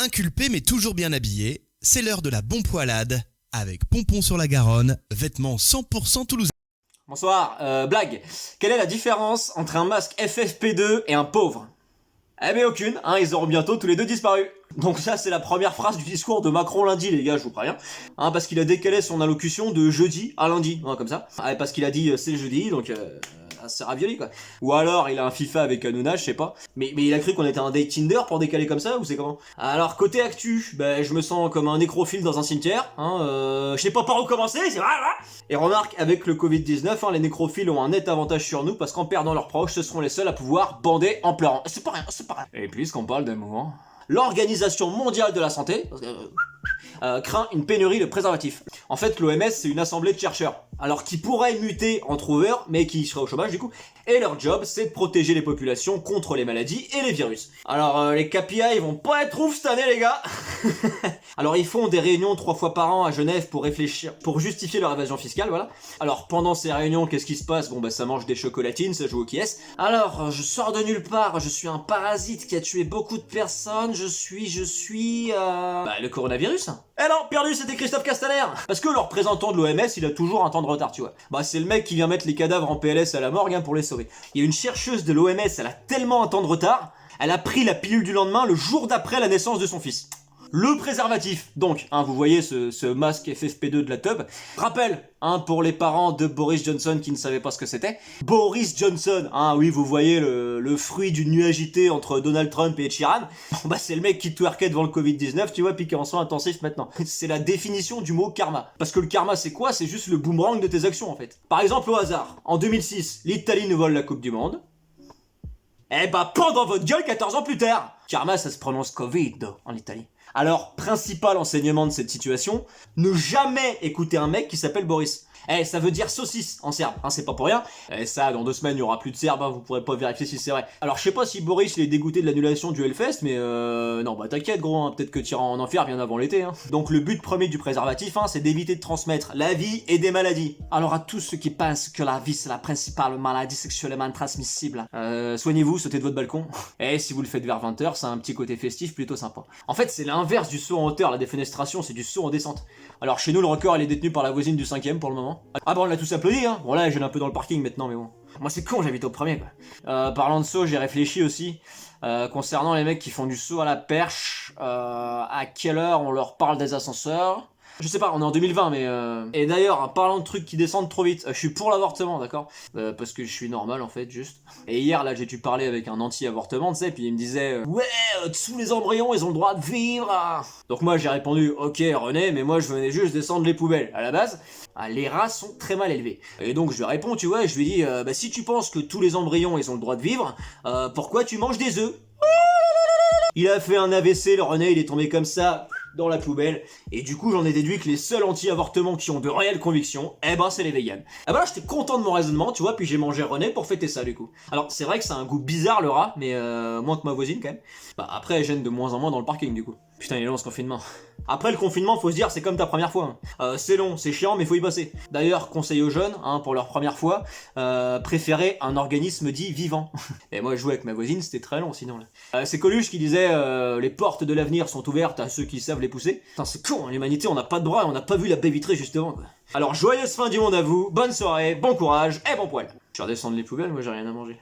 Inculpé mais toujours bien habillé, c'est l'heure de la bonpoilade avec Pompon sur la Garonne, vêtements 100% toulousains. Bonsoir, blague. Quelle est la différence entre un masque FFP2 et un pauvre? Eh ben aucune, hein, ils auront bientôt tous les deux disparu. Donc ça c'est la première phrase du discours de Macron lundi les gars, je vous préviens. Hein, parce qu'il a décalé son allocution de jeudi à lundi, hein, comme ça. Ah, parce qu'il a dit c'est jeudi, donc c'est ravioli quoi. Ou alors il a un FIFA avec Hanouna, je sais pas. Mais il a cru qu'on était un date Tinder pour décaler comme ça, ou c'est comment? Alors côté actu, ben je me sens comme un nécrophile dans un cimetière. Hein, je sais pas par où commencer, c'est vrai. Et remarque, avec le Covid-19, hein, les nécrophiles ont un net avantage sur nous parce qu'en perdant leurs proches, ce seront les seuls à pouvoir bander en pleurant. C'est pas rien, c'est pas rien. Et puisqu'on parle d'amour, l'Organisation mondiale de la santé craint une pénurie de préservatifs. En fait, l'OMS, c'est une assemblée de chercheurs, alors qui pourraient muter en trouveurs, mais qui seraient au chômage du coup. Et leur job, c'est de protéger les populations contre les maladies et les virus. Alors, les KPI vont pas être ouf cette année, les gars. Alors, ils font des réunions 3 fois par an à Genève pour réfléchir, pour justifier leur évasion fiscale, voilà. Alors, pendant ces réunions, qu'est-ce qui se passe? Bon, bah, ça mange des chocolatines, ça joue au qui est. Alors, je sors de nulle part, je suis un parasite qui a tué beaucoup de personnes, je suis, le coronavirus. Eh non, perdu, c'était Christophe Castaner. Parce que le représentant de l'OMS, il a toujours un temps de retard, tu vois. Bah, c'est le mec qui vient mettre les cadavres en PLS à la morgue, hein, pour les sauver. Il y a une chercheuse de l'OMS, elle a tellement un temps de retard, elle a pris la pilule du lendemain, le jour d'après la naissance de son fils. Le préservatif, donc, hein, vous voyez ce masque FFP2 de la teub. Rappel, hein, pour les parents de Boris Johnson qui ne savaient pas ce que c'était. Boris Johnson, hein, oui, vous voyez le fruit d'une nuit agitée entre Donald Trump et Ed Sheeran. Bon, bah, c'est le mec qui twerkait devant le Covid-19, tu vois, puis qui est en soins intensifs maintenant. C'est la définition du mot karma. Parce que le karma, c'est quoi? C'est juste le boomerang de tes actions, en fait. Par exemple, au hasard, en 2006, l'Italie nous vole la Coupe du Monde. Eh bah, pendant votre gueule 14 ans plus tard. Karma, ça se prononce Covid en Italie. Alors, principal enseignement de cette situation, ne jamais écouter un mec qui s'appelle Boris. Eh, ça veut dire saucisse en serbe, hein, c'est pas pour rien. Et ça, dans 2 semaines, il y aura plus de serbe, hein, vous pourrez pas vérifier si c'est vrai. Alors, je sais pas si Boris il est dégoûté de l'annulation du Hellfest, mais non, bah t'inquiète gros, hein, peut-être que tu iras en enfer bien avant l'été. Hein. Donc, le but premier du préservatif, hein, c'est d'éviter de transmettre la vie et des maladies. Alors, à tous ceux qui pensent que la vie c'est la principale maladie sexuellement transmissible, soignez-vous, sautez de votre balcon. Et si vous le faites vers 20h, ça a un petit côté festif plutôt sympa. En fait, c'est l'inverse du saut en hauteur, la défenestration, c'est du saut en descente. Alors, chez nous, le record, il est détenu par la voisine du 5ème pour le moment. Ah bah on l'a tous applaudi, hein. Bon là, je gêne un peu dans le parking maintenant, mais bon. Moi c'est con, j'habite au premier, quoi. Parlant de saut, j'ai réfléchi aussi. Concernant les mecs qui font du saut à la perche, à quelle heure on leur parle des ascenseurs? Je sais pas, on est en 2020, mais Et d'ailleurs, en parlant de trucs qui descendent trop vite, je suis pour l'avortement, d'accord? Parce que je suis normal, en fait, juste. Et hier, là, j'ai dû parler avec un anti-avortement, tu sais, puis il me disait ouais, tous les embryons, ils ont le droit de vivre. Donc moi, j'ai répondu ok, René, mais moi, je venais juste descendre les poubelles. À la base, les rats sont très mal élevés. Et donc, je lui réponds, tu vois, je lui dis bah, si tu penses que tous les embryons, ils ont le droit de vivre, pourquoi tu manges des œufs? Il a fait un AVC, le René, il est tombé comme ça dans la poubelle, et du coup j'en ai déduit que les seuls anti-avortements qui ont de réelles convictions, eh ben c'est les vegans. Ah bah là j'étais content de mon raisonnement, tu vois, puis j'ai mangé René pour fêter ça du coup. Alors c'est vrai que ça a un goût bizarre le rat, mais moins que ma voisine quand même. Bah après elle gêne de moins en moins dans le parking du coup. Putain il est long ce confinement. Après le confinement faut se dire c'est comme ta première fois. Hein. C'est long, c'est chiant mais faut y passer. D'ailleurs conseil aux jeunes, hein, pour leur première fois, préférez un organisme dit vivant. Et moi je jouais avec ma voisine, c'était très long sinon là. C'est Coluche qui disait les portes de l'avenir sont ouvertes à ceux qui savent les pousser. Putain c'est con, hein, l'humanité on n'a pas de bras et on n'a pas vu la baie vitrée justement quoi. Alors joyeuse fin du monde à vous, bonne soirée, bon courage et bon poil. Je vais redescendre les poubelles, moi j'ai rien à manger.